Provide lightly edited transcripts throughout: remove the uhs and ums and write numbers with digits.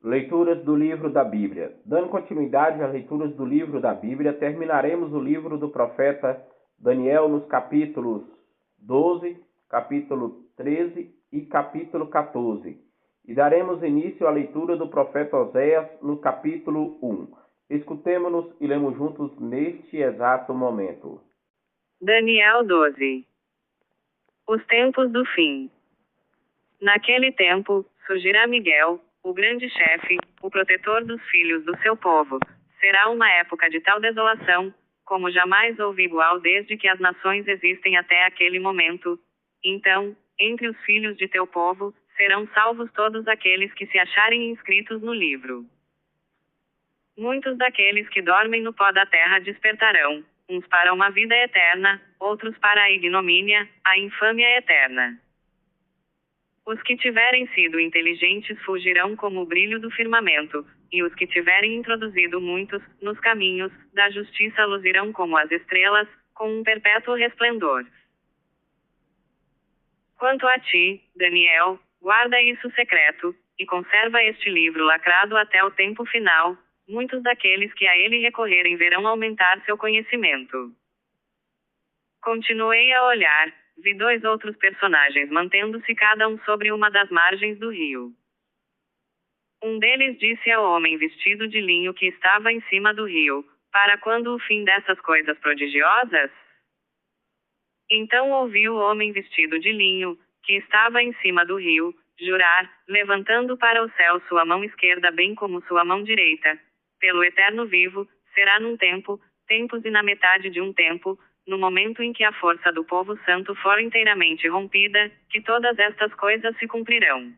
Leituras do livro da Bíblia. Dando continuidade às leituras do livro da Bíblia, terminaremos o livro do profeta Daniel nos capítulos 12, capítulo 13 e capítulo 14. E daremos início à leitura do profeta Oséias no capítulo 1. Escutemo-nos e lemos juntos neste exato momento. Daniel 12. Os tempos do fim. Naquele tempo, surgirá Miguel, o grande chefe, o protetor dos filhos do seu povo. Será uma época de tal desolação, como jamais houve igual desde que as nações existem até aquele momento. Então, entre os filhos de teu povo, serão salvos todos aqueles que se acharem inscritos no livro. Muitos daqueles que dormem no pó da terra despertarão, uns para uma vida eterna, outros para a ignomínia, a infâmia eterna. Os que tiverem sido inteligentes fugirão como o brilho do firmamento, e os que tiverem introduzido muitos nos caminhos da justiça luzirão como as estrelas, com um perpétuo resplendor. Quanto a ti, Daniel, guarda isso secreto, e conserva este livro lacrado até o tempo final. Muitos daqueles que a ele recorrerem verão aumentar seu conhecimento. Continuei a olhar, vi dois outros personagens mantendo-se cada um sobre uma das margens do rio. Um deles disse ao homem vestido de linho que estava em cima do rio: para quando o fim dessas coisas prodigiosas? Então ouvi o homem vestido de linho, que estava em cima do rio, jurar, levantando para o céu sua mão esquerda bem como sua mão direita: pelo eterno vivo, será num tempo, tempos e na metade de um tempo, no momento em que a força do povo santo for inteiramente rompida, que todas estas coisas se cumprirão.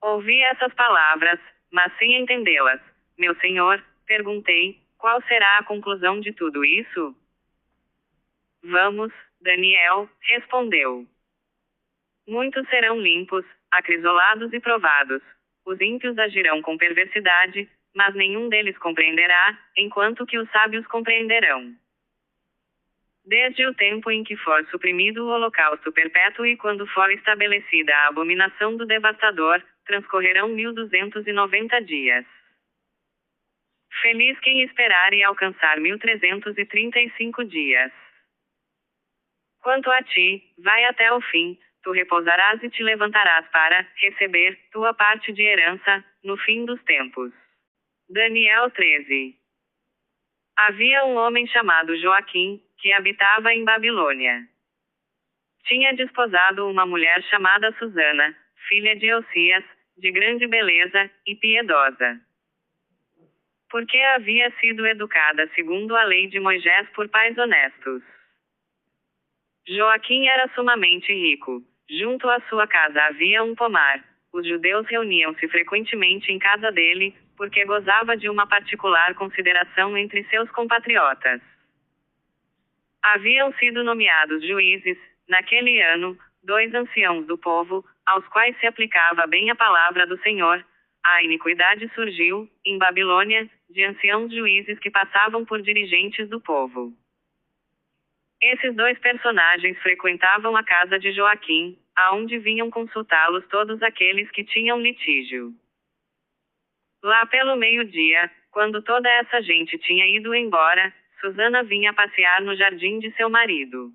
Ouvi essas palavras, mas sem entendê-las. Meu senhor, perguntei, qual será a conclusão de tudo isso? Vamos, Daniel, respondeu. Muitos serão limpos, acrisolados e provados. Os ímpios agirão com perversidade, mas nenhum deles compreenderá, enquanto que os sábios compreenderão. Desde o tempo em que for suprimido o holocausto perpétuo e quando for estabelecida a abominação do devastador, transcorrerão 1290 dias. Feliz quem esperar e alcançar 1335 dias. Quanto a ti, vai até o fim, tu repousarás e te levantarás para receber tua parte de herança, no fim dos tempos. Daniel 13. Havia um homem chamado Joaquim, que habitava em Babilônia. Tinha desposado uma mulher chamada Susana, filha de Osias, de grande beleza e piedosa. Porque havia sido educada segundo a lei de Moisés por pais honestos. Joaquim era sumamente rico. Junto à sua casa havia um pomar. Os judeus reuniam-se frequentemente em casa dele, porque gozava de uma particular consideração entre seus compatriotas. Haviam sido nomeados juízes, naquele ano, 2 anciãos do povo, aos quais se aplicava bem a palavra do Senhor. A iniquidade surgiu, em Babilônia, de anciãos juízes que passavam por dirigentes do povo. Esses 2 personagens frequentavam a casa de Joaquim, aonde vinham consultá-los todos aqueles que tinham litígio. Lá pelo meio-dia, quando toda essa gente tinha ido embora, Susana vinha passear no jardim de seu marido.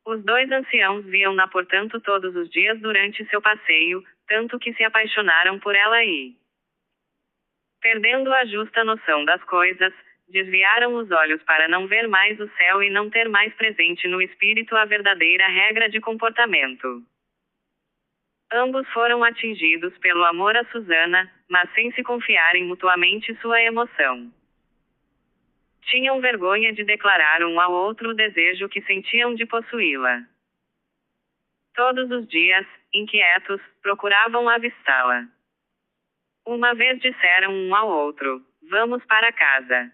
Os 2 anciãos viam-na portanto todos os dias durante seu passeio, tanto que se apaixonaram por ela e, perdendo a justa noção das coisas, desviaram os olhos para não ver mais o céu e não ter mais presente no espírito a verdadeira regra de comportamento. Ambos foram atingidos pelo amor a Susana, mas sem se confiarem mutuamente sua emoção. Tinham vergonha de declarar um ao outro o desejo que sentiam de possuí-la. Todos os dias, inquietos, procuravam avistá-la. Uma vez disseram um ao outro: vamos para casa.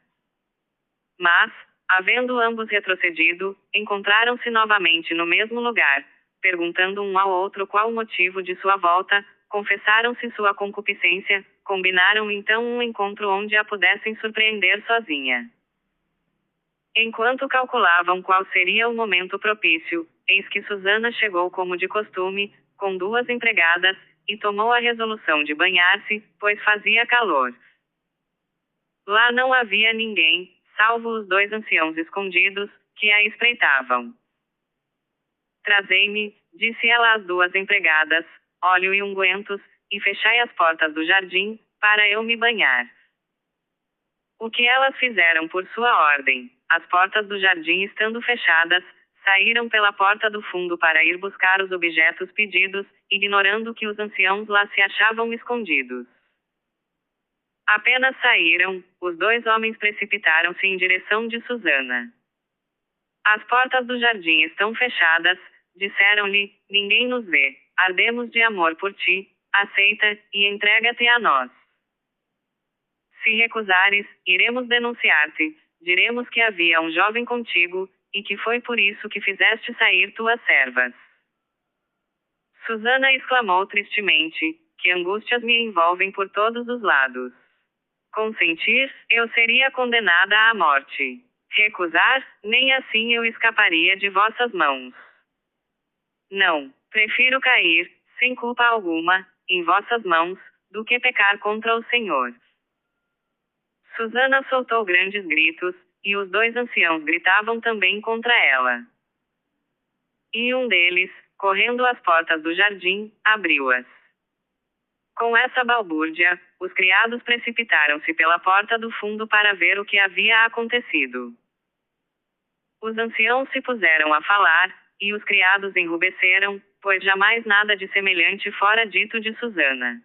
Mas, havendo ambos retrocedido, encontraram-se novamente no mesmo lugar. Perguntando um ao outro qual o motivo de sua volta, confessaram-se sua concupiscência, combinaram então um encontro onde a pudessem surpreender sozinha. Enquanto calculavam qual seria o momento propício, eis que Susana chegou como de costume, com 2 empregadas, e tomou a resolução de banhar-se, pois fazia calor. Lá não havia ninguém, salvo os 2 anciãos escondidos, que a espreitavam. Trazei-me, disse ela às 2 empregadas, óleo e ungüentos, e fechai as portas do jardim, para eu me banhar. O que elas fizeram por sua ordem, as portas do jardim estando fechadas, saíram pela porta do fundo para ir buscar os objetos pedidos, ignorando que os anciãos lá se achavam escondidos. Apenas saíram, os 2 homens precipitaram-se em direção de Susana. As portas do jardim estão fechadas, disseram-lhe, ninguém nos vê, ardemos de amor por ti, aceita, e entrega-te a nós. Se recusares, iremos denunciar-te, diremos que havia um jovem contigo, e que foi por isso que fizeste sair tuas servas. Susana exclamou tristemente, que angústias me envolvem por todos os lados. Consentir, eu seria condenada à morte. Recusar, nem assim eu escaparia de vossas mãos. Não, prefiro cair, sem culpa alguma, em vossas mãos, do que pecar contra o Senhor. Susana soltou grandes gritos, e os 2 anciãos gritavam também contra ela. E um deles, correndo às portas do jardim, abriu-as. Com essa balbúrdia, os criados precipitaram-se pela porta do fundo para ver o que havia acontecido. Os anciãos se puseram a falar, e os criados enrubesceram, pois jamais nada de semelhante fora dito de Susana.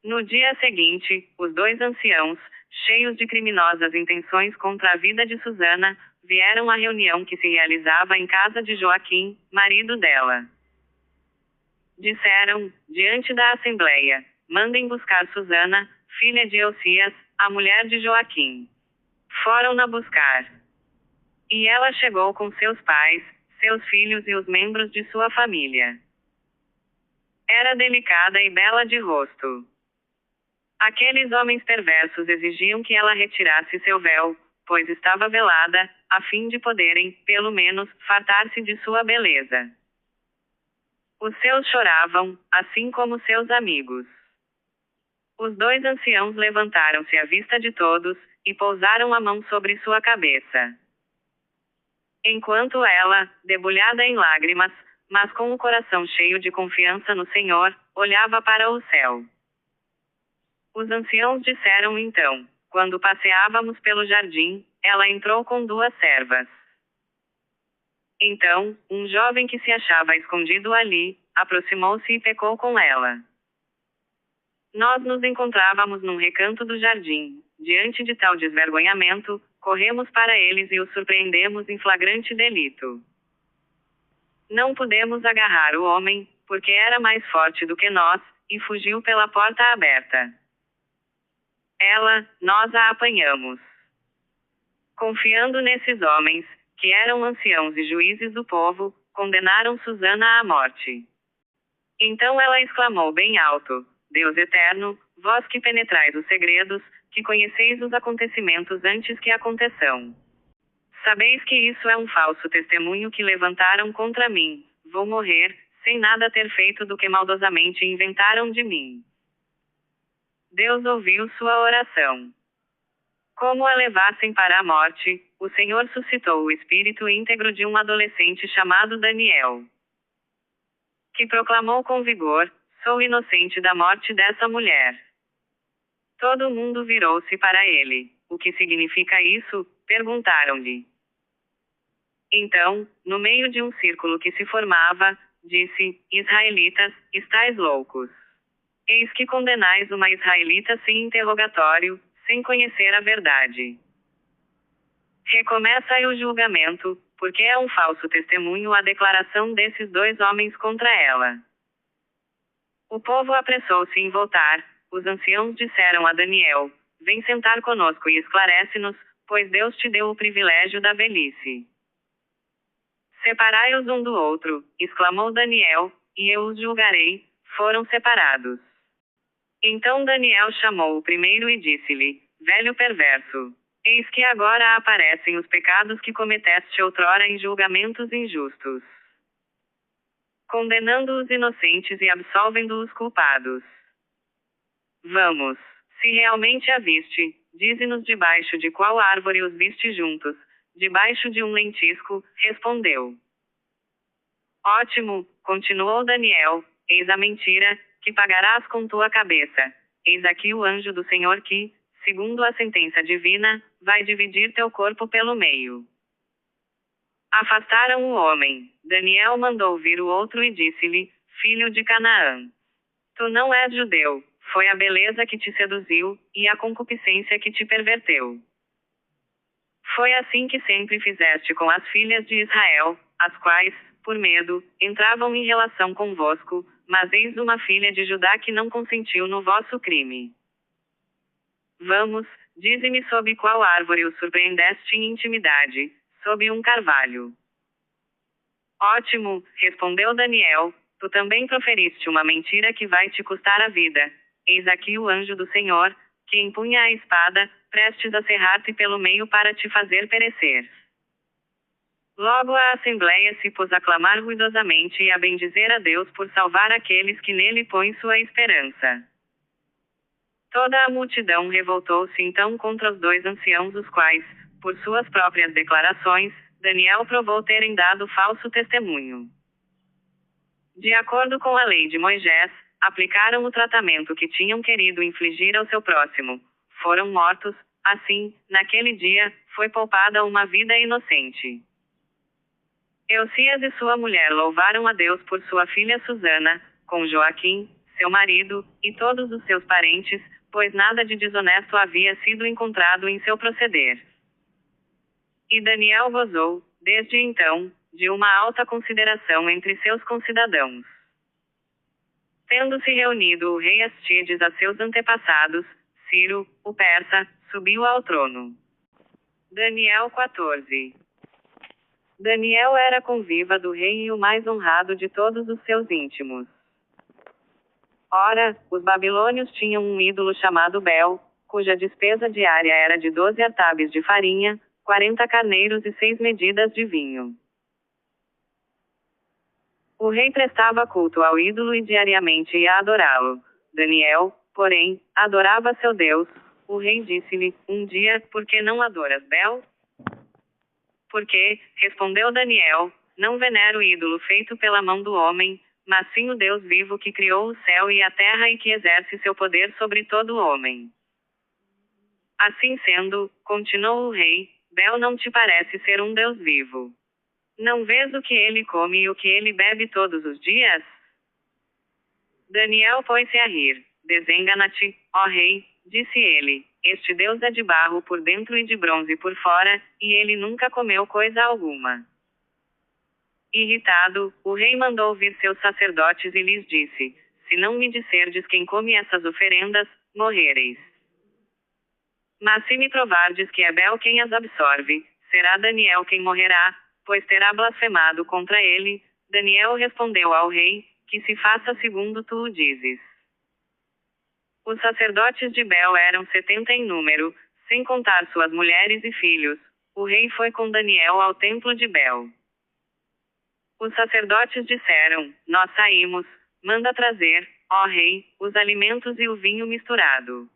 No dia seguinte, os 2 anciãos, cheios de criminosas intenções contra a vida de Susana, vieram à reunião que se realizava em casa de Joaquim, marido dela. Disseram, diante da assembleia, mandem buscar Susana, filha de Elcias, a mulher de Joaquim. Foram-na buscar. E ela chegou com seus pais, seus filhos e os membros de sua família. Era delicada e bela de rosto. Aqueles homens perversos exigiam que ela retirasse seu véu, pois estava velada, a fim de poderem, pelo menos, fartar-se de sua beleza. Os seus choravam, assim como seus amigos. Os 2 anciãos levantaram-se à vista de todos, e pousaram a mão sobre sua cabeça. Enquanto ela, debulhada em lágrimas, mas com o coração cheio de confiança no Senhor, olhava para o céu. Os anciãos disseram então, quando passeávamos pelo jardim, ela entrou com 2 servas. Então, um jovem que se achava escondido ali, aproximou-se e pecou com ela. Nós nos encontrávamos num recanto do jardim. Diante de tal desvergonhamento, corremos para eles e os surpreendemos em flagrante delito. Não pudemos agarrar o homem, porque era mais forte do que nós, e fugiu pela porta aberta. Nós a apanhamos. Confiando nesses homens, que eram anciãos e juízes do povo, condenaram Susana à morte. Então ela exclamou bem alto, Deus eterno, vós que penetrais os segredos, que conheceis os acontecimentos antes que aconteçam. Sabeis que isso é um falso testemunho que levantaram contra mim, vou morrer, sem nada ter feito do que maldosamente inventaram de mim. Deus ouviu sua oração. Como a levassem para a morte, o Senhor suscitou o espírito íntegro de um adolescente chamado Daniel, que proclamou com vigor, sou inocente da morte dessa mulher. Todo mundo virou-se para ele. O que significa isso? Perguntaram-lhe. Então, no meio de um círculo que se formava, disse, Israelitas, estáis loucos. Eis que condenais uma israelita sem interrogatório, sem conhecer a verdade. Recomeça o julgamento, porque é um falso testemunho a declaração desses 2 homens contra ela. O povo apressou-se em voltar, os anciãos disseram a Daniel, vem sentar conosco e esclarece-nos, pois Deus te deu o privilégio da velhice. Separai-os um do outro, exclamou Daniel, e eu os julgarei. Foram separados. Então Daniel chamou o primeiro e disse-lhe, velho perverso, eis que agora aparecem os pecados que cometeste outrora em julgamentos injustos. condenando os inocentes e absolvendo os culpados. Vamos, se realmente a viste, dize-nos debaixo de qual árvore os viste juntos. Debaixo de um lentisco, respondeu. Ótimo, continuou Daniel, eis a mentira, que pagarás com tua cabeça. Eis aqui o anjo do Senhor que, segundo a sentença divina, vai dividir teu corpo pelo meio. Afastaram o homem. Daniel mandou vir o outro e disse-lhe, filho de Canaã. Tu não és judeu, foi a beleza que te seduziu, e a concupiscência que te perverteu. Foi assim que sempre fizeste com as filhas de Israel, as quais, por medo, entravam em relação convosco, mas eis uma filha de Judá que não consentiu no vosso crime. Vamos, dize-me sob qual árvore o surpreendeste em intimidade, sob um carvalho. Ótimo, respondeu Daniel, tu também proferiste uma mentira que vai te custar a vida. Eis aqui o anjo do Senhor, que empunha a espada, prestes a serrar-te pelo meio para te fazer perecer. Logo a assembleia se pôs a clamar ruidosamente e a bendizer a Deus por salvar aqueles que nele põem sua esperança. Toda a multidão revoltou-se então contra os dois anciãos, os quais, por suas próprias declarações, Daniel provou terem dado falso testemunho. De acordo com a lei de Moisés, aplicaram o tratamento que tinham querido infligir ao seu próximo. Foram mortos, assim, naquele dia, foi poupada uma vida inocente. Eucias e sua mulher louvaram a Deus por sua filha Susana, com Joaquim, seu marido, e todos os seus parentes, pois nada de desonesto havia sido encontrado em seu proceder. E Daniel gozou, desde então, de uma alta consideração entre seus concidadãos. Tendo-se reunido o rei Astides a seus antepassados, Ciro, o persa, subiu ao trono. Daniel 14. Daniel era conviva do rei e o mais honrado de todos os seus íntimos. Ora, os babilônios tinham um ídolo chamado Bel, cuja despesa diária era de 12 artabes de farinha, 40 carneiros e 6 medidas de vinho. O rei prestava culto ao ídolo e diariamente ia adorá-lo. Daniel, porém, adorava seu Deus. O rei disse-lhe, um dia, por que não adoras Bel? Porque, respondeu Daniel, não venero o ídolo feito pela mão do homem, mas sim o Deus vivo que criou o céu e a terra e que exerce seu poder sobre todo homem. Assim sendo, continuou o rei, Bel não te parece ser um Deus vivo. Não vês o que ele come e o que ele bebe todos os dias? Daniel pôs-se a rir. Desengana-te, ó rei, disse ele, este Deus é de barro por dentro e de bronze por fora, e ele nunca comeu coisa alguma. Irritado, o rei mandou vir seus sacerdotes e lhes disse, se não me disserdes quem come essas oferendas, morrereis. Mas se me provardes que é Bel quem as absorve, será Daniel quem morrerá, pois terá blasfemado contra ele. Daniel respondeu ao rei, que se faça segundo tu o dizes. Os sacerdotes de Bel eram 70 em número, sem contar suas mulheres e filhos. O rei foi com Daniel ao templo de Bel. Os sacerdotes disseram, nós saímos, manda trazer, ó rei, os alimentos e o vinho misturado.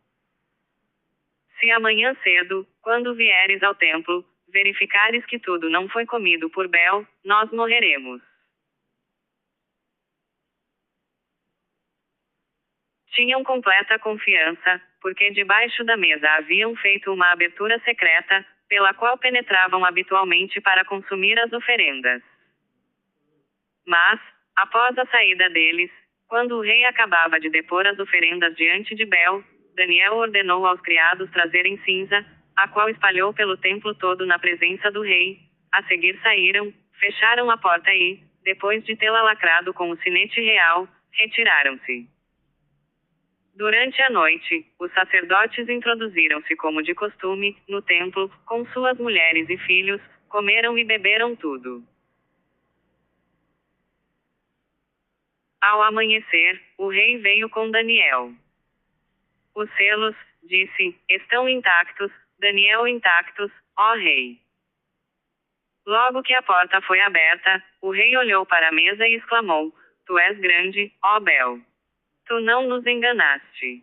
Se amanhã cedo, quando vieres ao templo, verificares que tudo não foi comido por Bel, nós morreremos. Tinham completa confiança, porque debaixo da mesa haviam feito uma abertura secreta, pela qual penetravam habitualmente para consumir as oferendas. Mas, após a saída deles, quando o rei acabava de depor as oferendas diante de Bel, Daniel ordenou aos criados trazerem cinza, a qual espalhou pelo templo todo na presença do rei. A seguir saíram, fecharam a porta e, depois de tê-la lacrado com o sinete real, retiraram-se. Durante a noite, os sacerdotes introduziram-se como de costume, no templo, com suas mulheres e filhos, comeram e beberam tudo. Ao amanhecer, o rei veio com Daniel. Os selos, disse, estão intactos, Daniel intactos, ó rei. Logo que a porta foi aberta, o rei olhou para a mesa e exclamou, tu és grande, ó Bel. Tu não nos enganaste.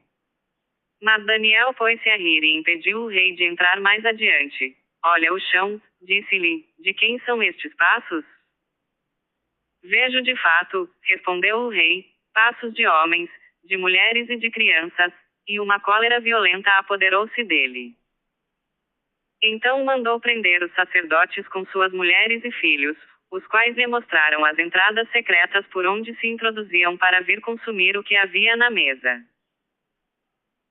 Mas Daniel pôs-se a rir e impediu o rei de entrar mais adiante. Olha o chão, disse-lhe, de quem são estes passos? Vejo de fato, respondeu o rei, passos de homens, de mulheres e de crianças, e uma cólera violenta apoderou-se dele. Então mandou prender os sacerdotes com suas mulheres e filhos, os quais lhe mostraram as entradas secretas por onde se introduziam para vir consumir o que havia na mesa.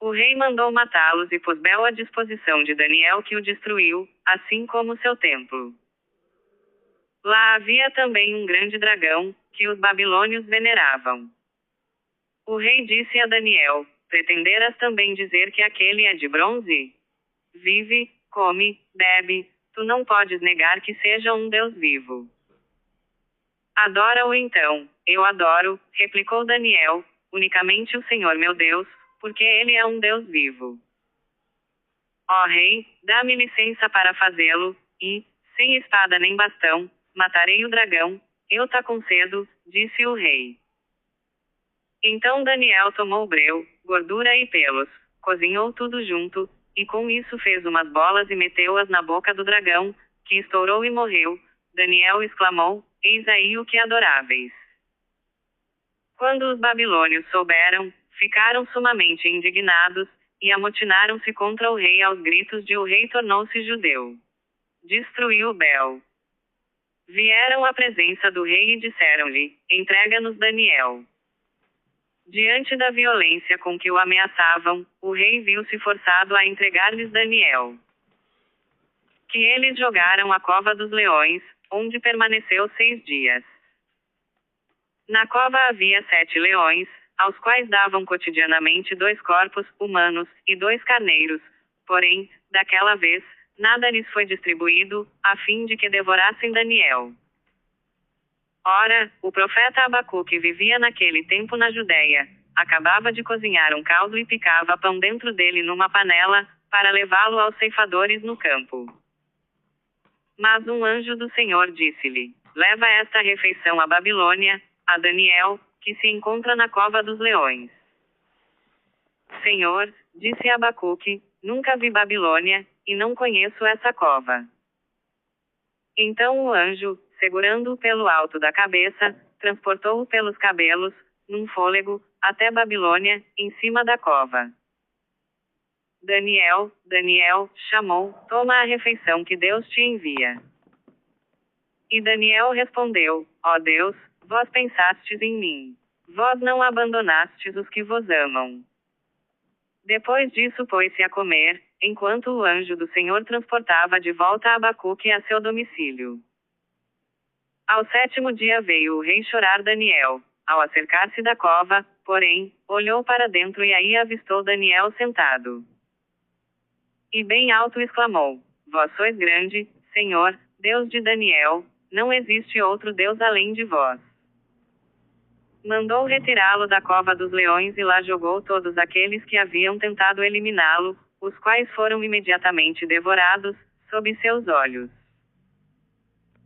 O rei mandou matá-los e pôs Bel à disposição de Daniel, que o destruiu, assim como seu templo. Lá havia também um grande dragão, que os babilônios veneravam. O rei disse a Daniel, pretenderas também dizer que aquele é de bronze? Vive, come, bebe, tu não podes negar que seja um Deus vivo. Adora-o então. Eu adoro, replicou Daniel, unicamente o Senhor meu Deus, porque ele é um Deus vivo. Ó rei, dá-me licença para fazê-lo, e, sem espada nem bastão, matarei o dragão. Eu tá concedo, disse o rei. Então Daniel tomou breu, gordura e pelos, cozinhou tudo junto, e com isso fez umas bolas e meteu-as na boca do dragão, que estourou e morreu. Daniel exclamou, eis aí o que adoráveis. Quando os babilônios souberam, ficaram sumamente indignados, e amotinaram-se contra o rei aos gritos de o rei tornou-se judeu. Destruiu Bel. Vieram à presença do rei e disseram-lhe, entrega-nos Daniel. Diante da violência com que o ameaçavam, o rei viu-se forçado a entregar-lhes Daniel. Que eles jogaram à cova dos leões, onde permaneceu 6 dias. Na cova havia 7 leões, aos quais davam cotidianamente 2 corpos humanos e 2 carneiros, porém, daquela vez, nada lhes foi distribuído, a fim de que devorassem Daniel. Ora, o profeta Abacuque vivia naquele tempo na Judéia, acabava de cozinhar um caldo e picava pão dentro dele numa panela, para levá-lo aos ceifadores no campo. Mas um anjo do Senhor disse-lhe, leva esta refeição à Babilônia, a Daniel, que se encontra na cova dos leões. Senhor, disse Abacuque, nunca vi Babilônia, e não conheço essa cova. Então o anjo, segurando-o pelo alto da cabeça, transportou-o pelos cabelos, num fôlego, até Babilônia, em cima da cova. Daniel, Daniel, chamou, toma a refeição que Deus te envia. E Daniel respondeu, ó Deus, vós pensastes em mim. Vós não abandonastes os que vos amam. Depois disso pôs-se a comer, enquanto o anjo do Senhor transportava de volta Abacuque a seu domicílio. Ao 7º dia veio o rei chorar Daniel. Ao acercar-se da cova, porém, olhou para dentro e aí avistou Daniel sentado. E bem alto exclamou, vós sois grande, Senhor, Deus de Daniel, não existe outro Deus além de vós. Mandou retirá-lo da cova dos leões e lá jogou todos aqueles que haviam tentado eliminá-lo, os quais foram imediatamente devorados, sob seus olhos.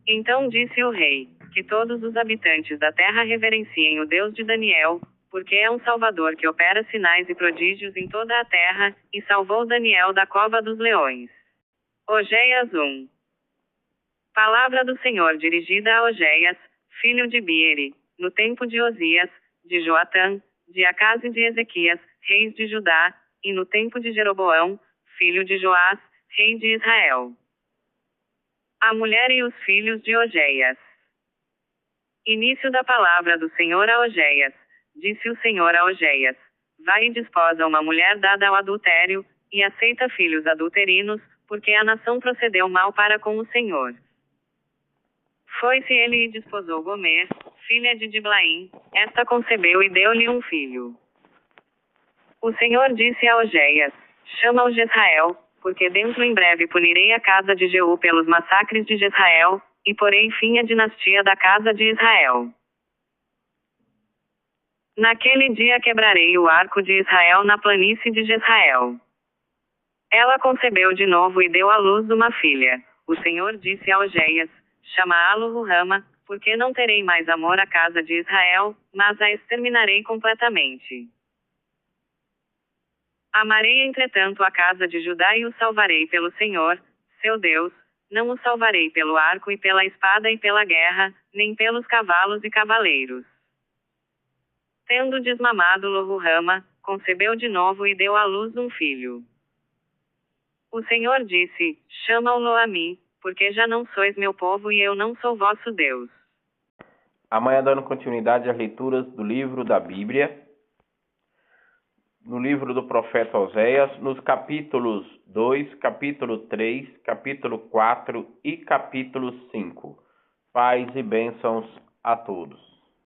Então disse o rei, que todos os habitantes da terra reverenciem o Deus de Daniel, porque é um Salvador que opera sinais e prodígios em toda a terra, e salvou Daniel da cova dos leões. Ogeias 1. Palavra do Senhor dirigida a Ogeias, filho de Bieri, no tempo de Osias, de Joatã, de Acás e de Ezequias, reis de Judá, e no tempo de Jeroboão, filho de Joás, rei de Israel. A mulher e os filhos de Ogeias. Início da palavra do Senhor a Ogeias. Disse o Senhor a Ogeias, vai e desposa uma mulher dada ao adultério, e aceita filhos adulterinos, porque a nação procedeu mal para com o Senhor. Foi-se ele e desposou Gomer, filha de Diblaim, esta concebeu e deu-lhe um filho. O Senhor disse a Ogeias, chama o Jezrael, porque dentro em breve punirei a casa de Jeú pelos massacres de Jezrael, e porei fim à dinastia da casa de Israel. Naquele dia quebrarei o arco de Israel na planície de Jezrael. Ela concebeu de novo e deu à luz uma filha. O Senhor disse a Ogeias, chama-a Lo-Ruhama, porque não terei mais amor à casa de Israel, mas a exterminarei completamente. Amarei, entretanto, a casa de Judá e o salvarei pelo Senhor, seu Deus, não o salvarei pelo arco e pela espada e pela guerra, nem pelos cavalos e cavaleiros. Tendo desmamado Lo-Ruhama, concebeu de novo e deu à luz um filho. O Senhor disse: chama-o a mim, porque já não sois meu povo e eu não sou vosso Deus. Amanhã, dando continuidade às leituras do livro da Bíblia, no livro do profeta Oséias, nos capítulos 2, capítulo 3, capítulo 4 e capítulo 5. Paz e bênçãos a todos.